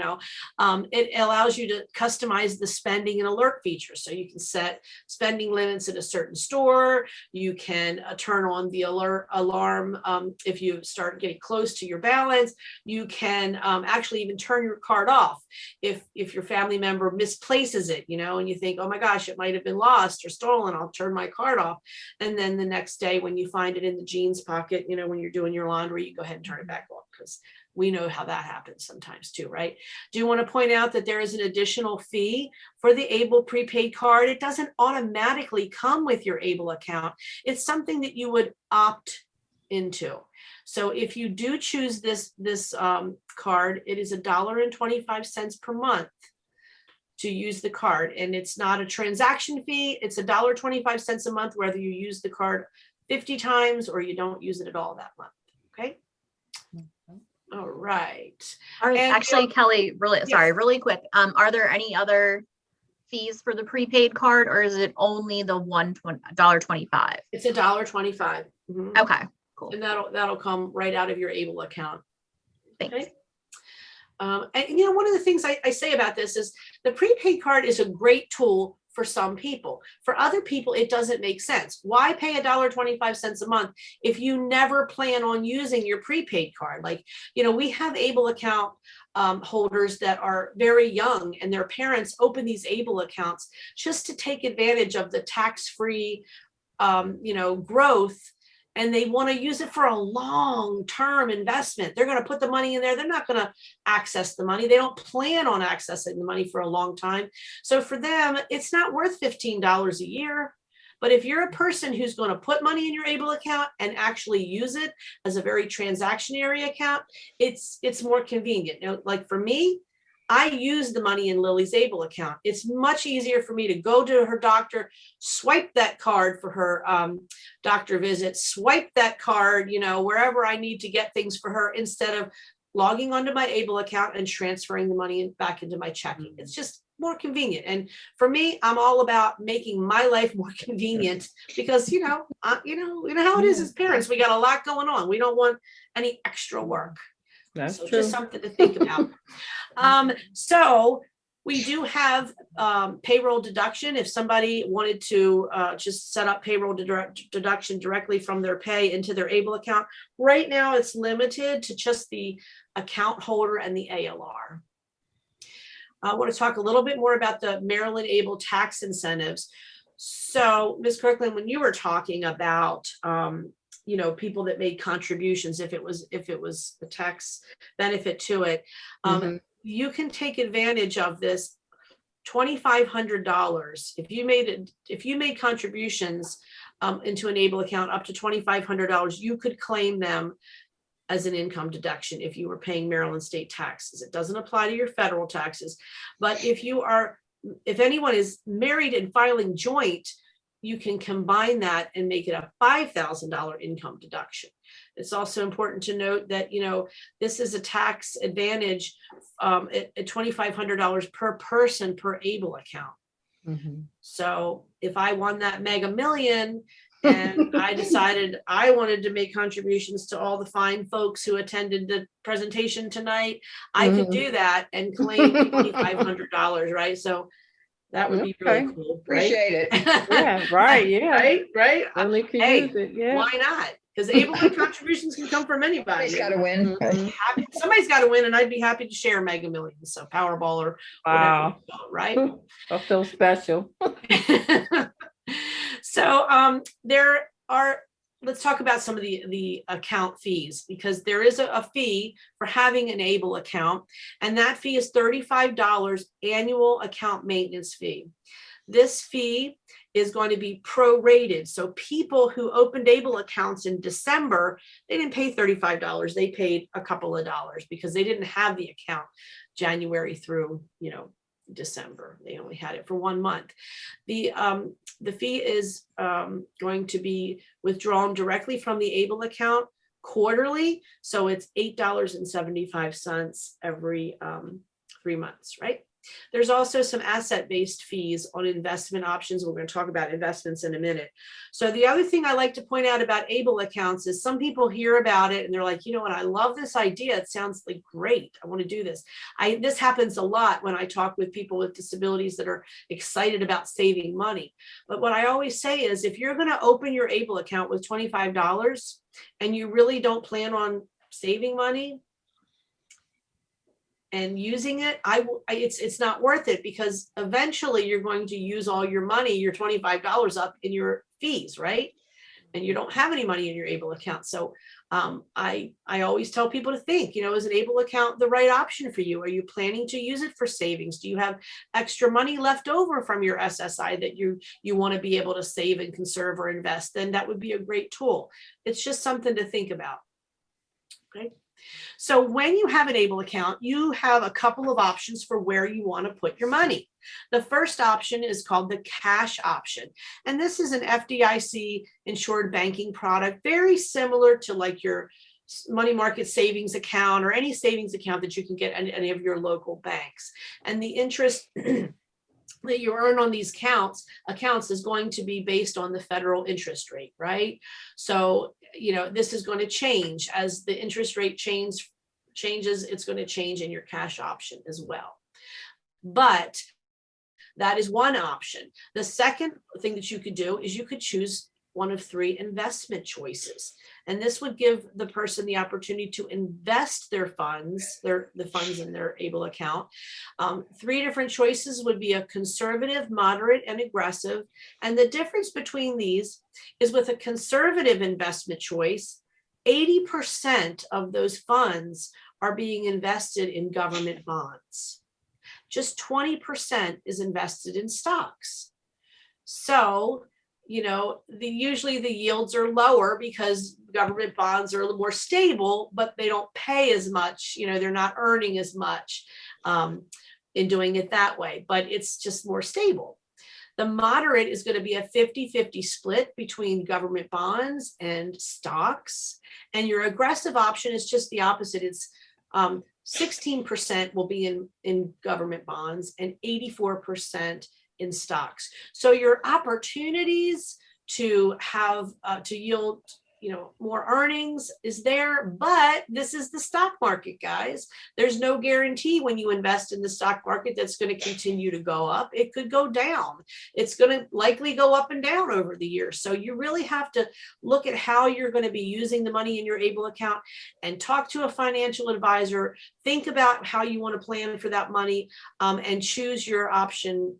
allows you to customize the spending and alert feature. So you can set spending limits at a certain store. You can turn on the alarm if you start getting close to your balance. You can actually even turn your card off if your family member misplaces it, and you think, oh my gosh, it might have been lost or stolen. I'll turn my card off. And then the next day when you find it in the jeans pocket, when you're doing your laundry, you go ahead and turn it back on, because we know how that happens sometimes too, right? Do you want to point out that there is an additional fee for the Able prepaid card? It doesn't automatically come with your Able account. It's something that you would opt into. So if you do choose this card, it is $1.25 per month to use the card. And it's not a transaction fee. It's $1.25 a month, whether you use the card 50 times or you don't use it at all that month, okay? All right. All right. And, Actually, Kelly, really quick. Are there any other fees for the prepaid card, or is it only the $1.25? It's $1.25. Mhm. Okay, cool. And that'll come right out of your Able account. Thanks. Okay. And one of the things I say about this is the prepaid card is a great tool for some people. For other people, it doesn't make sense. Why pay $1.25 a month if you never plan on using your prepaid card? Like, we have Able account holders that are very young, and their parents open these Able accounts just to take advantage of the tax-free, growth. And they want to use it for a long-term investment. They're going to put the money in there. They're not going to access the money. They don't plan on accessing the money for a long time. So for them, it's not worth $15 a year. But if you're a person who's going to put money in your Able account and actually use it as a very transactionary account, it's more convenient. Like for me, I use the money in Lily's Able account. It's much easier for me to go to her doctor, swipe that card for her doctor visit, swipe that card, wherever I need to get things for her, instead of logging onto my Able account and transferring the money back into my checking. It's just more convenient. And for me, I'm all about making my life more convenient, because, you know how it is as parents. We got a lot going on. We don't want any extra work. That's So true. just something to think about. So we do have payroll deduction. If somebody wanted to just set up payroll deduction directly from their pay into their Able account, right now it's limited to just the account holder and the ALR. I want to talk a little bit more about the Maryland Able tax incentives. So Ms. Kirkland, when you were talking about people that made contributions, if it was a tax benefit to it, you can take advantage of this $2,500 if you made contributions into an Able account up to $2,500. You could claim them as an income deduction if you were paying Maryland state taxes. It doesn't apply to your federal taxes. But if anyone is married and filing joint, you can combine that and make it a $5,000 income deduction. It's also important to note that, this is a tax advantage at $2,500 per person per ABLE account. Mhm. So if I won that Mega Million and I decided I wanted to make contributions to all the fine folks who attended the presentation tonight, I could Mhm. do that and claim $2,500, right? So that would be really Okay. cool, right? Appreciate it. Yeah, right, yeah. Right? Only could Hey, use it, yeah. why not? Because able contributions can come from anybody. Somebody's got to win. Mhm. Somebody's got to win, and I'd be happy to share Mega Millions, so Powerball or whatever, Wow. you call it, right? I feel special. So let's talk about some of the account fees, because there is a fee for having an ABLE account, and that fee is $35 annual account maintenance fee. This fee is going to be prorated. So people who opened ABLE accounts in December, they didn't pay $35. They paid a couple of dollars because they didn't have the account January through, December. They only had it for 1 month. The fee is going to be withdrawn directly from the ABLE account quarterly. So it's $8.75 every 3 months, right? There's also some asset-based fees on investment options. We're going to talk about investments in a minute. So the other thing I like to point out about ABLE accounts is some people hear about it and they're like, you know what, I love this idea. It sounds like great. I want to do this. This happens a lot when I talk with people with disabilities that are excited about saving money. But what I always say is, if you're going to open your ABLE account with $25 and you really don't plan on saving money and using it, it's not worth it, because eventually you're going to use all your money, your $25 up in your fees, right? And you don't have any money in your ABLE account. So I always tell people to think, is an ABLE account the right option for you? Are you planning to use it for savings? Do you have extra money left over from your SSI that you want to be able to save and conserve or invest? Then that would be a great tool. It's just something to think about. Okay. So when you have an ABLE account, you have a couple of options for where you want to put your money. The first option is called the cash option. And this is an FDIC insured banking product, very similar to like your money market savings account or any savings account that you can get at any of your local banks. And the interest that you earn on these accounts is going to be based on the federal interest rate, right? So, this is going to change as the interest rate changes. It's going to change in your cash option as well. But that is one option. The second thing that you could do is you could choose one of 3 investment choices. And this would give the person the opportunity to invest their funds, the funds in their ABLE account. 3 different choices would be a conservative, moderate, and aggressive. And the difference between these is, with a conservative investment choice, 80% of those funds are being invested in government bonds. Just 20% is invested in stocks. So, usually the yields are lower because government bonds are a little more stable, but they don't pay as much. They're not earning as much in doing it that way, but it's just more stable. The moderate is going to be a 50-50 split between government bonds and stocks. And your aggressive option is just the opposite. It's 16% will be in government bonds and 84% in stocks. So your opportunities to have to yield more earnings is there, but this is the stock market, guys. There's no guarantee when you invest in the stock market that's going to continue to go up. It could go down. It's going to likely go up and down over the years. So you really have to look at how you're going to be using the money in your ABLE account and talk to a financial advisor. Think about how you want to plan for that money and choose your option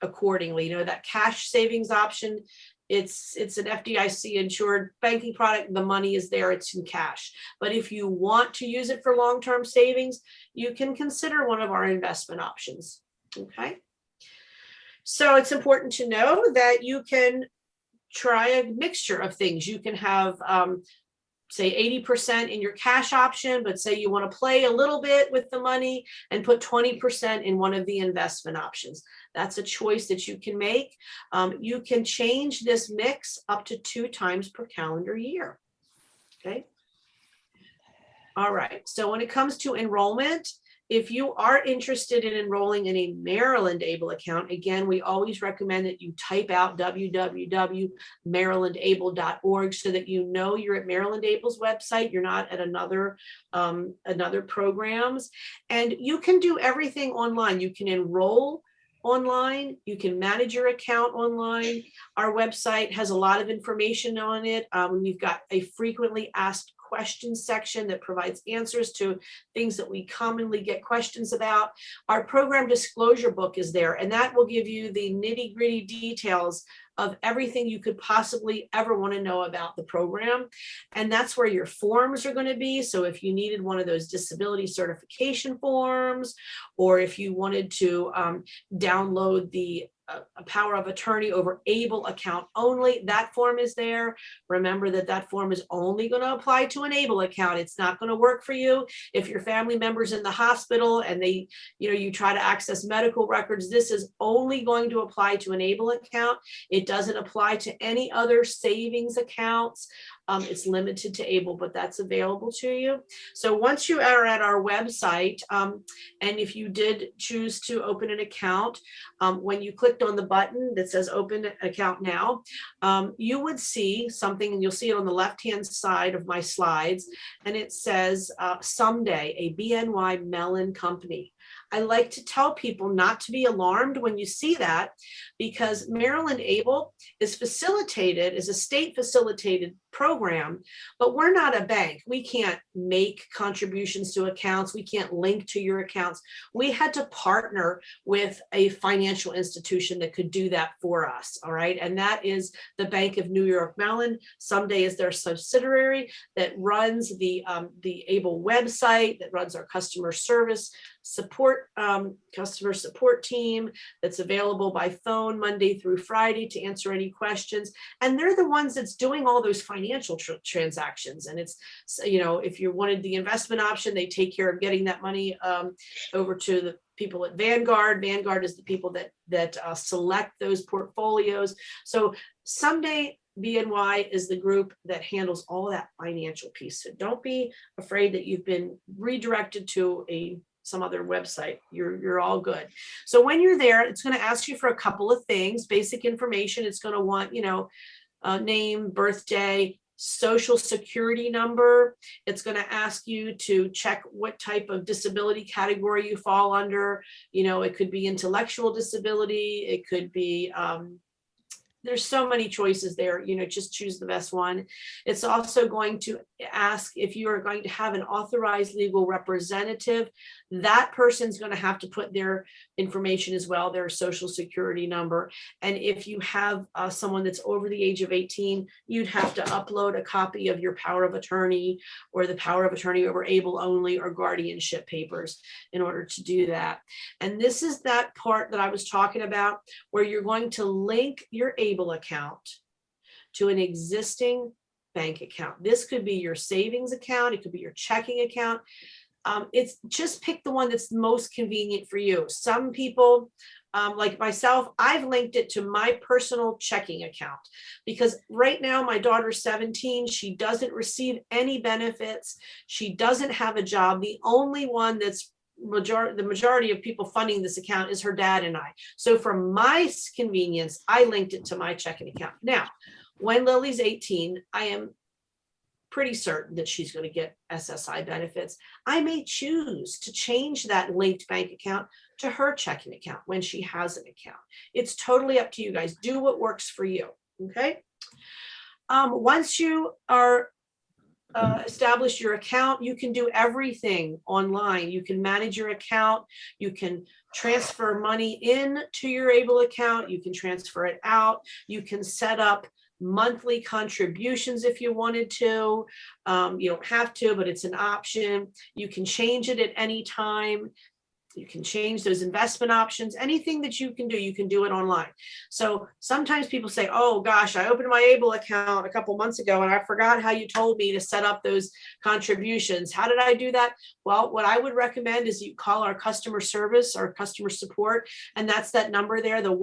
accordingly. That cash savings option, it's an FDIC insured banking product. The money is there, it's in cash. But if you want to use it for long-term savings, you can consider one of our investment options. Okay. So it's important to know that you can try a mixture of things. You can have say 80% in your cash option, but say you want to play a little bit with the money and put 20% in one of the investment options. That's a choice that you can make. You can change this mix up to 2 times per calendar year. Okay. All right. So when it comes to enrollment, if you are interested in enrolling in a Maryland ABLE account, again, we always recommend that you type out www.marylandable.org so that you know you're at Maryland ABLE's website. You're not at another programs. And you can do everything online. You can enroll online. You can manage your account online. Our website has a lot of information on it. We've got a frequently asked questions section that provides answers to things that we commonly get questions about. Our program disclosure book is there, and that will give you the nitty-gritty details of everything you could possibly ever want to know about the program. And that's where your forms are going to be. So if you needed one of those disability certification forms, or if you wanted to download the a power of attorney over ABLE account only, that form is there. Remember that that form is only going to apply to an ABLE account. It's not going to work for you if your family member's in the hospital and they, you try to access medical records. This is only going to apply to an ABLE account. It doesn't apply to any other savings accounts. It's limited to ABLE, but that's available to you. So once you are at our website, and if you did choose to open an account, when you clicked on the button that says open account now, you would see something, and you'll see it on the left-hand side of my slides, and it says someday a BNY Mellon company. I like to tell people not to be alarmed when you see that, because Maryland ABLE is facilitated, is a state facilitated program, but we're not a bank. We can't make contributions to accounts. We can't link to your accounts. We had to partner with a financial institution that could do that for us. All right. And that is the Bank of New York Mellon. Someday is their subsidiary that runs the ABLE website, that runs our customer support team that's available by phone Monday through Friday to answer any questions. And they're the ones that's doing all those financial transactions. And it's, if you wanted the investment option, they take care of getting that money over to the people at Vanguard. Vanguard is the people that select those portfolios. So someday BNY is the group that handles all that financial piece. So don't be afraid that you've been redirected to some other website. You're all good. So when you're there, it's going to ask you for a couple of things, basic information. It's going to want, name, birthday, social security number. It's going to ask you to check what type of disability category you fall under. It could be intellectual disability. It could be, there's so many choices there, just choose the best one. It's also going to ask if you are going to have an authorized legal representative. That person's going to have to put their information as well, their social security number. And if you have someone that's over the age of 18, you'd have to upload a copy of your power of attorney or the power of attorney over ABLE only or guardianship papers in order to do that. And this is that part that I was talking about where you're going to link your ABLE account to an existing bank account. This could be your savings account. It could be your checking account. It's just pick the one that's most convenient for you. Some people, like myself, I've linked it to my personal checking account because right now my daughter's 17. She doesn't receive any benefits. She doesn't have a job. The only one that's the majority of people funding this account is her dad and I. So for my convenience, I linked it to my checking account. Now, when Lily's 18, I am pretty certain that she's going to get SSI benefits. I may choose to change that linked bank account to her checking account when she has an account. It's totally up to you guys. Do what works for you. Okay. Once you are establish your account, you can do everything online. You can manage your account. You can transfer money in to your ABLE account. You can transfer it out. You can set up monthly contributions if you wanted to. You don't have to, but it's an option. You can change it at any time. You can change those investment options. Anything that you can do it online. So sometimes people say, oh gosh, I opened my Able account a couple months ago and I forgot how you told me to set up those contributions. How did I do that? Well, what I would recommend is you call our customer service or customer support, and that's that number there, the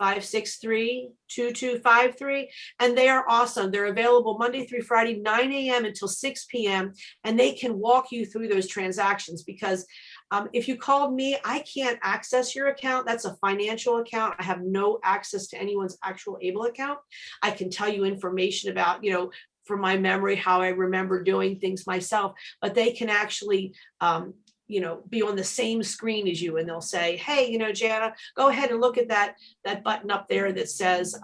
1-855-563-2253. And they are awesome. They're available Monday through Friday, 9 a.m. until 6 p.m. And they can walk you through those transactions, because if you called me, I can't access your account. That's a financial account. I have no access to anyone's actual Able account. I can tell you information about, from my memory, how I remember doing things myself, but they can actually, be on the same screen as you, and they'll say, hey, Jana, go ahead and look at that button up there that says,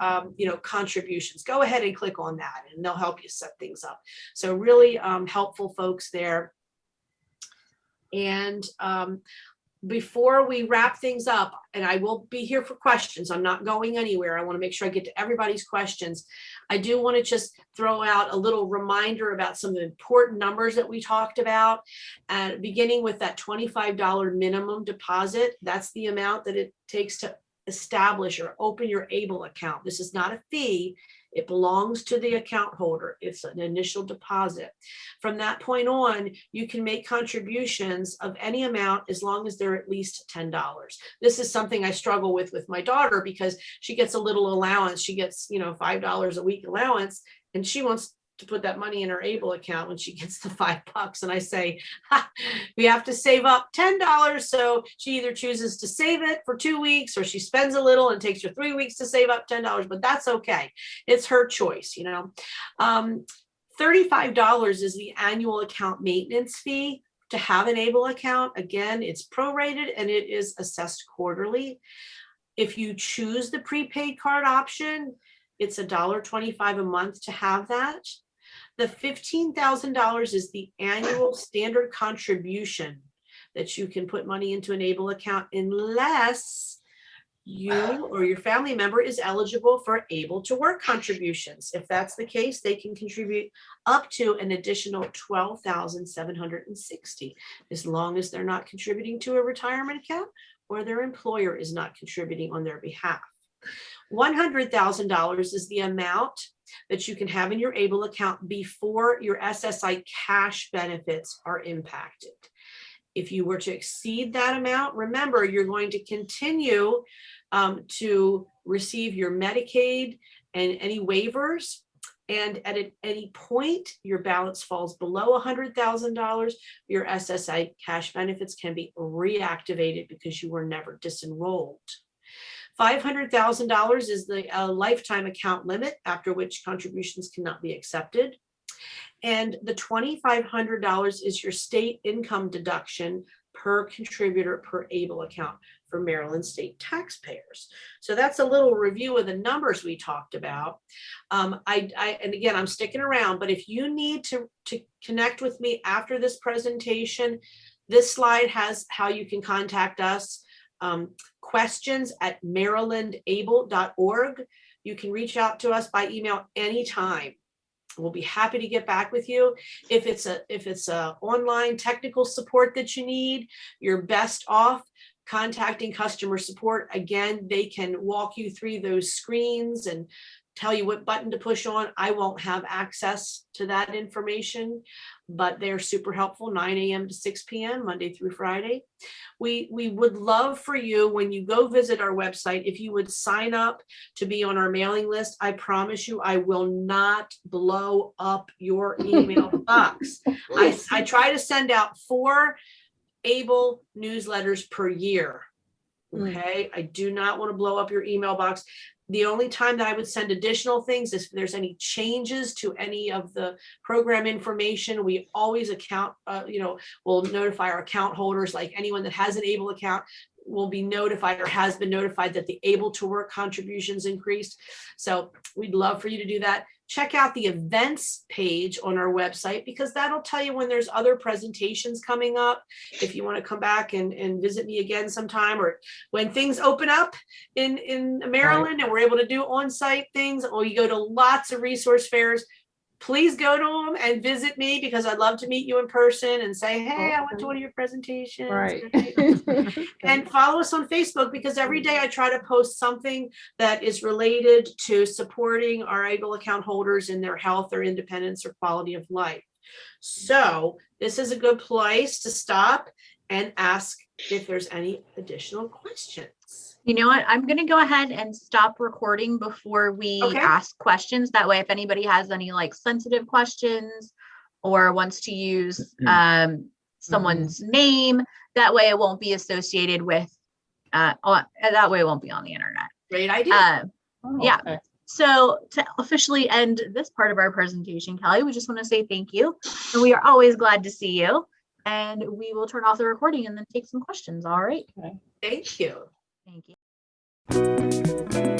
contributions. Go ahead and click on that, and they'll help you set things up. So really helpful folks there. And before we wrap things up, and I will be here for questions, I'm not going anywhere. I want to make sure I get to everybody's questions. I do want to just throw out a little reminder about some of the important numbers that we talked about, and beginning with that $25 minimum deposit. That's the amount that it takes to establish or open your Able account. This is not a fee. It belongs to the account holder. It's an initial deposit. From that point on, you can make contributions of any amount as long as they're at least $10. This is something I struggle with my daughter, because she gets a little allowance. She gets, $5 a week allowance, and she wants to put that money in her Able account when she gets the $5. And I say, we have to save up $10. So she either chooses to save it for 2 weeks, or she spends a little and takes her 3 weeks to save up $10, but that's okay. It's her choice, $35 is the annual account maintenance fee to have an Able account. Again, it's prorated and it is assessed quarterly. If you choose the prepaid card option, it's $1.25 a month to have that. The $15,000 is the annual standard contribution that you can put money into an Able account, unless you or your family member is eligible for Able to Work contributions. If that's the case, they can contribute up to an additional $12,760, as long as they're not contributing to a retirement account or their employer is not contributing on their behalf. $100,000 is the amount that you can have in your Able account before your SSI cash benefits are impacted. If you were to exceed that amount, remember, you're going to continue to receive your Medicaid and any waivers. And at any point your balance falls below $100,000, your SSI cash benefits can be reactivated because you were never disenrolled. $500,000 is the lifetime account limit, after which contributions cannot be accepted. And the $2,500 is your state income deduction per contributor per Able account for Maryland state taxpayers. So that's a little review of the numbers we talked about. And again, I'm sticking around, but if you need to connect with me after this presentation, this slide has how you can contact us. Questions at marylandable.org. You can reach out to us by email anytime. We'll be happy to get back with you. If it's a online technical support that you need, you're best off contacting customer support. Again, they can walk you through those screens and tell you what button to push on. I won't have access to that information, but they're super helpful, 9 a.m. to 6 p.m., Monday through Friday. We would love for you, when you go visit our website, if you would sign up to be on our mailing list. I promise you, I will not blow up your email box. I try to send out 4 Able newsletters per year. Okay. I do not want to blow up your email box. The only time that I would send additional things is if there's any changes to any of the program information. We always we'll notify our account holders, like anyone that has an Able account will be notified or has been notified that the Able to Work contributions increased. So we'd love for you to do that. Check out the events page on our website, because that'll tell you when there's other presentations coming up. If you want to come back and visit me again sometime, or when things open up in Maryland and we're able to do on-site things, or you go to lots of resource fairs, please go to them and visit me because I'd love to meet you in person and say, hey, I went to one of your presentations. Right. And follow us on Facebook because every day I try to post something that is related to supporting our ABLE account holders in their health or independence or quality of life. So this is a good place to stop and ask if there's any additional questions. You know what? I'm going to go ahead and stop recording before we Okay. ask questions. That way, if anybody has any like sensitive questions or wants to use someone's name, that way it won't be associated with, that way it won't be on the internet. Great idea. Yeah. Okay. So to officially end this part of our presentation, Kelly, we just want to say thank you. And we are always glad to see you. And we will turn off the recording and then take some questions. All right. Thank you. Thank you.